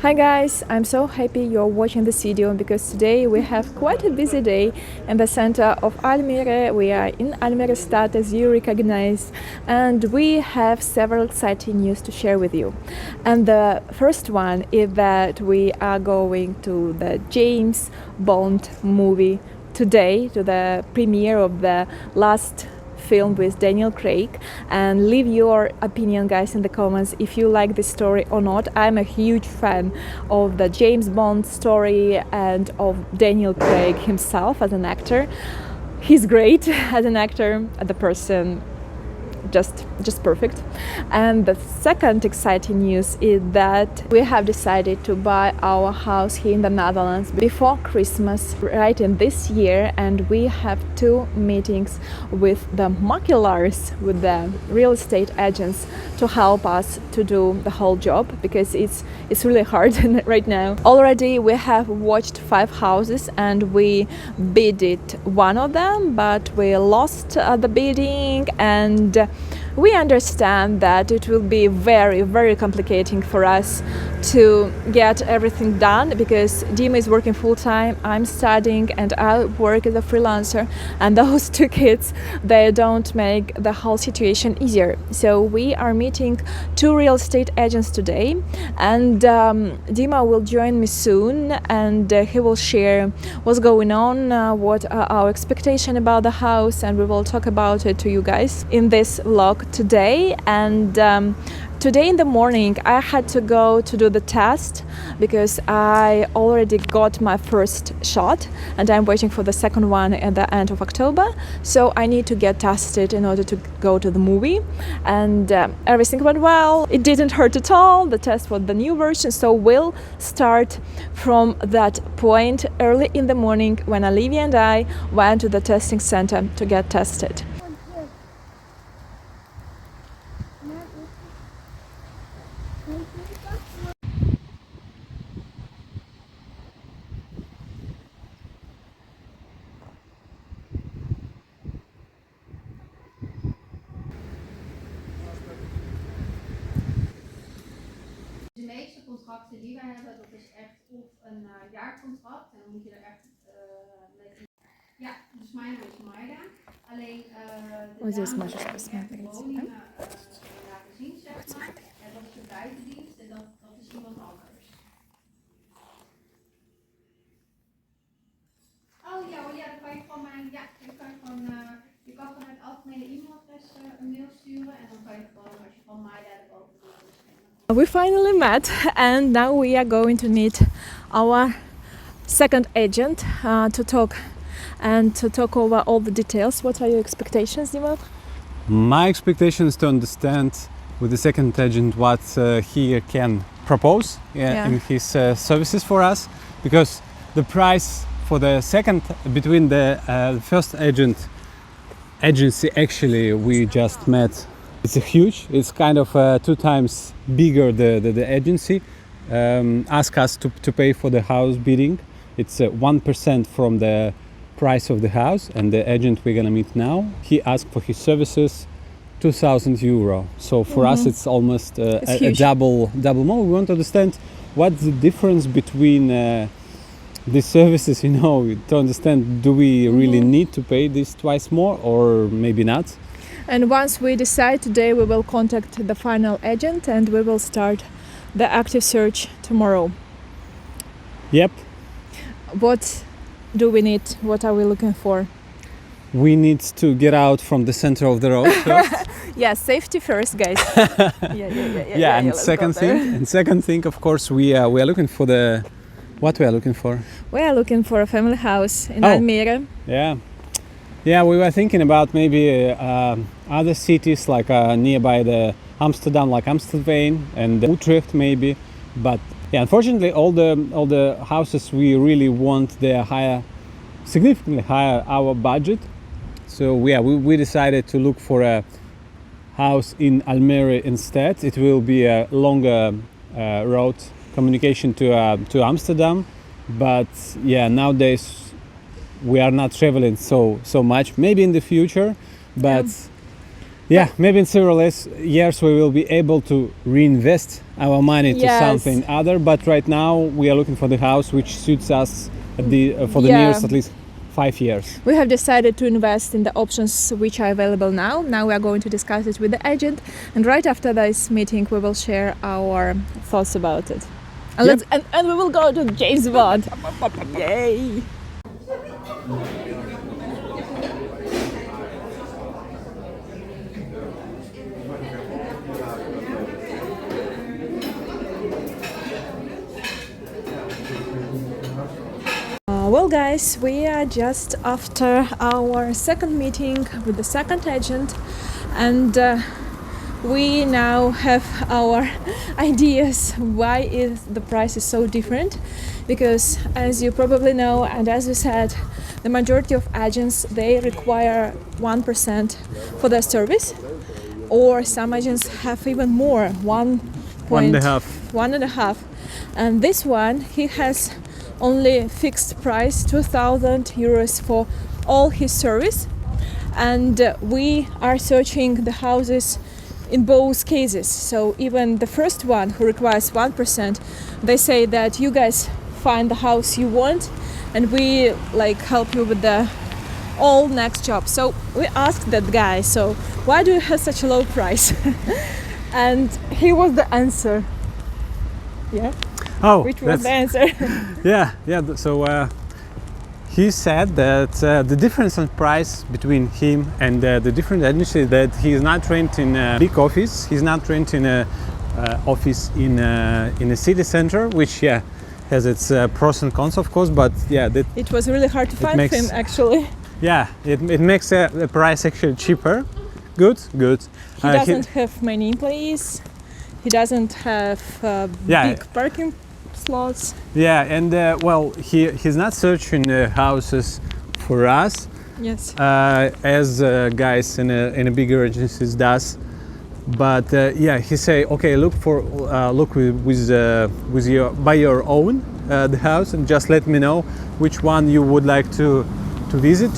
Hi guys, I'm so happy you're watching this video because today we have quite a busy day in the center of Almere. We are in Almere Stad, as you recognize, and we have several exciting news to share with you. And the first one is that we are going to the James Bond movie today, to the premiere of the last film with Daniel Craig, and leave your opinion, guys, in the comments if you like this story or not. I'm a huge fan of the James Bond story and of Daniel Craig himself as an actor. He's great as an actor, as a person, just perfect. And the second exciting news is that we have decided to buy our house here in the Netherlands before Christmas, right in this year, and we have 2 meetings with the maculars, with the real estate agents, to help us to do the whole job, because it's really hard right now. Already we have watched 5 houses and we bidded one of them, but we lost the bidding, and we understand that it will be very complicating for us to get everything done, because Dima is working full-time, I'm studying, and I work as a freelancer, and those 2 kids, they don't make the whole situation easier. So we are meeting 2 real estate agents today, and Dima will join me soon, and he will share what's going on, what are our expectations about the house, and we will talk about it to you guys in this vlog today. And today in the morning I had to go to do the test because I already got my first shot and I'm waiting for the second one at the end of October. So I need to get tested in order to go to the movie, and everything went well. It didn't hurt at all. The test was the new version, so we'll start from that point early in the morning when Olivia and I went to the testing center to get tested. De meeste contracten die wij hebben, dat is echt of een jaarcontract en dan moet je er echt mee. Ja, dus mijn naam is Maida. Alleen de здесь dame можешь die посмотреть, echt woningen laten zien, zeg maar. En dat is de buitendienst en dat is iemand anders. Oh ja, hoor, ja, dan kan je gewoon je kan vanuit het algemene e-mailadres een mail sturen en dan kan je gewoon, als je van Maida erboven doet. We finally met, and now we are going to meet our second agent to talk over all the details. What are your expectations, Dima? My expectation is to understand with the second agent what he can propose in his services for us, because the price for the second between the first agency actually we just met, it's huge. It's kind of 2 times bigger. The agency asked us to pay for the house bidding. It's 1% from the price of the house, and the agent we're gonna meet now, he asked for his services €2,000. So for us it's almost a double more. We want to understand what's the difference between the services, to understand, do we really need to pay this twice more or maybe not? And once we decide today, we will contact the final agent and we will start the active search tomorrow. Yep. What do we need? What are we looking for? We need to get out from the center of the road first. Yeah, safety first, guys. Yeah, and second thing, of course, we are looking for what we are looking for. We are looking for a family house in Almere. Yeah, we were thinking about maybe other cities like nearby the Amsterdam, like Amsterdam and Utrecht maybe. But yeah, unfortunately, all the houses we really want, they are significantly higher our budget. So we decided to look for a house in Almere instead. It will be a longer road communication to Amsterdam. But yeah, nowadays we are not traveling so much. Maybe in the future, but Yeah, maybe in several years we will be able to reinvest our money to Yes. something other. But right now we are looking for the house which suits us at for the Yeah. nearest at least 5 years. We have decided to invest in the options which are available now. Now we are going to discuss it with the agent, and right after this meeting we will share our thoughts about it. And, Yep. and we will go to James Bond. Yay! Well guys, we are just after our second meeting with the second agent, and we now have our ideas why is the price is so different, because as you probably know and as we said, the majority of agents, they require 1% for their service, or some agents have even more, 1.5. 1.5. And this one, he has only fixed price 2,000 euros for all his service, and we are searching the houses in both cases. So even the first one who requires 1%, they say that you guys find the house you want and we like help you with the all next job. So we asked that guy, so why do you have such a low price? And he was the answer. Yeah. Oh, Which was the answer? yeah. So he said that the difference in price between him and the different agency, that he is not renting a big office. He's not renting a office in a city center, which has its pros and cons, of course. But that it was really hard to find him actually. Yeah, it makes the price actually cheaper. Good. He doesn't have many employees. He doesn't have big parking slots. Yeah, and he's not searching houses for us. Yes. As guys in a bigger agencies does, but he say, okay, look with your by your own the house, and just let me know which one you would like to visit.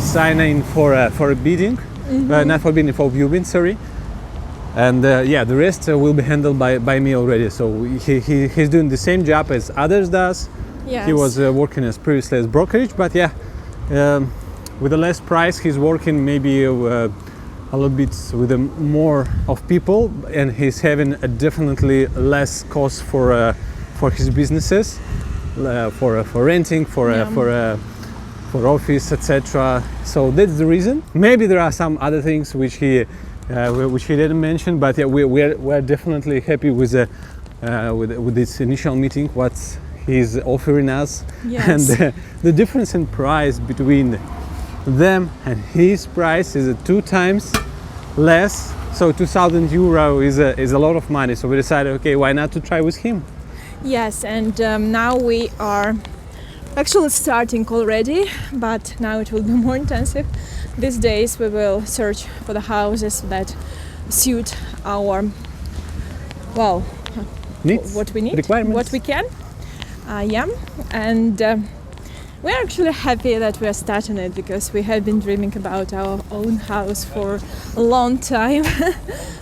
Sign in for a bidding, not for bidding, for viewing. Sorry. And the rest will be handled by me already. So he's doing the same job as others does. Yes. He was working as previously as brokerage, but with a less price, he's working maybe a little bit with more of people, and he's having a definitely less cost for his businesses, for renting, for office, etc. So that's the reason. Maybe there are some other things which he didn't mention, but we're definitely happy with this initial meeting, what he's offering us. Yes. And the difference in price between them and his price is 2 times less. So 2,000 euro is a lot of money. So we decided, okay, why not to try with him? Yes, and now we are actually starting already, but now it will be more intensive. These days we will search for the houses that suit our Needs, what we need, requirements, what we can. And we're actually happy that we are starting it, because we have been dreaming about our own house for a long time,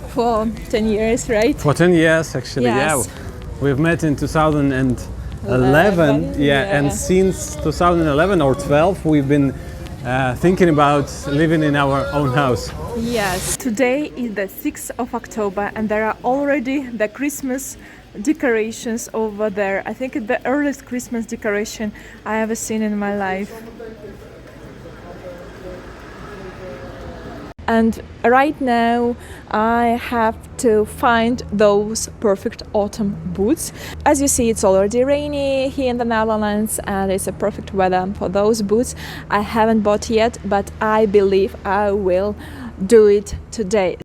for 10 years, right? For 10 years, actually. Yes. Yeah. We've met in 2011, and since 2011 or 12 we've been thinking about living in our own house. Yes. Today is the 6th of October and there are already the Christmas decorations over there. I think it's the earliest Christmas decoration I ever seen in my life. And right now I have to find those perfect autumn boots. As you see, it's already rainy here in the Netherlands and it's a perfect weather for those boots. I haven't bought yet, but I believe I will do it today.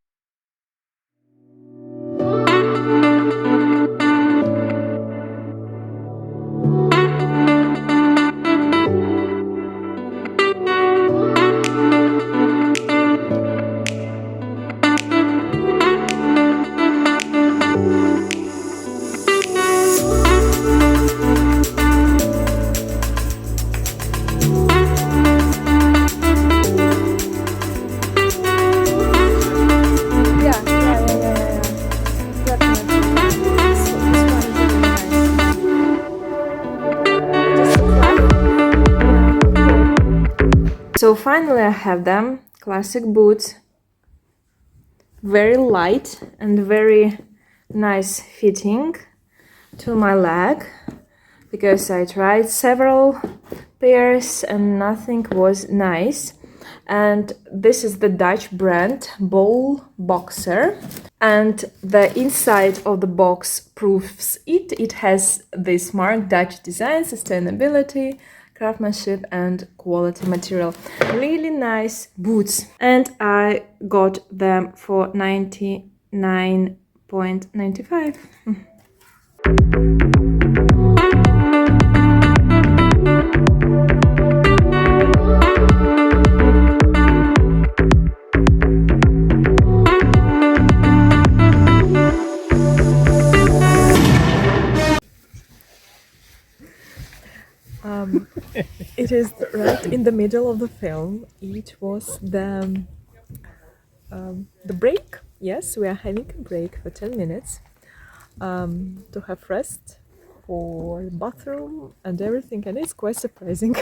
So finally I have them, classic boots, very light and very nice fitting to my leg, because I tried several pairs and nothing was nice. And this is the Dutch brand Bol Boxer, and the inside of the box proves it. It has this mark: Dutch design, sustainability, craftsmanship and quality material. Really nice boots, and I got them for 99.95. It is right in the middle of the film. It was the break. Yes, we are having a break for 10 minutes to have rest for bathroom and everything, and it's quite surprising.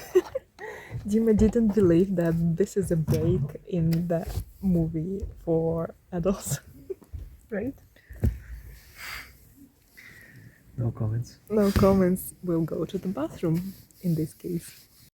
Dima didn't believe that this is a break in the movie for adults, right? No comments. No comments. We'll go to the bathroom in this case.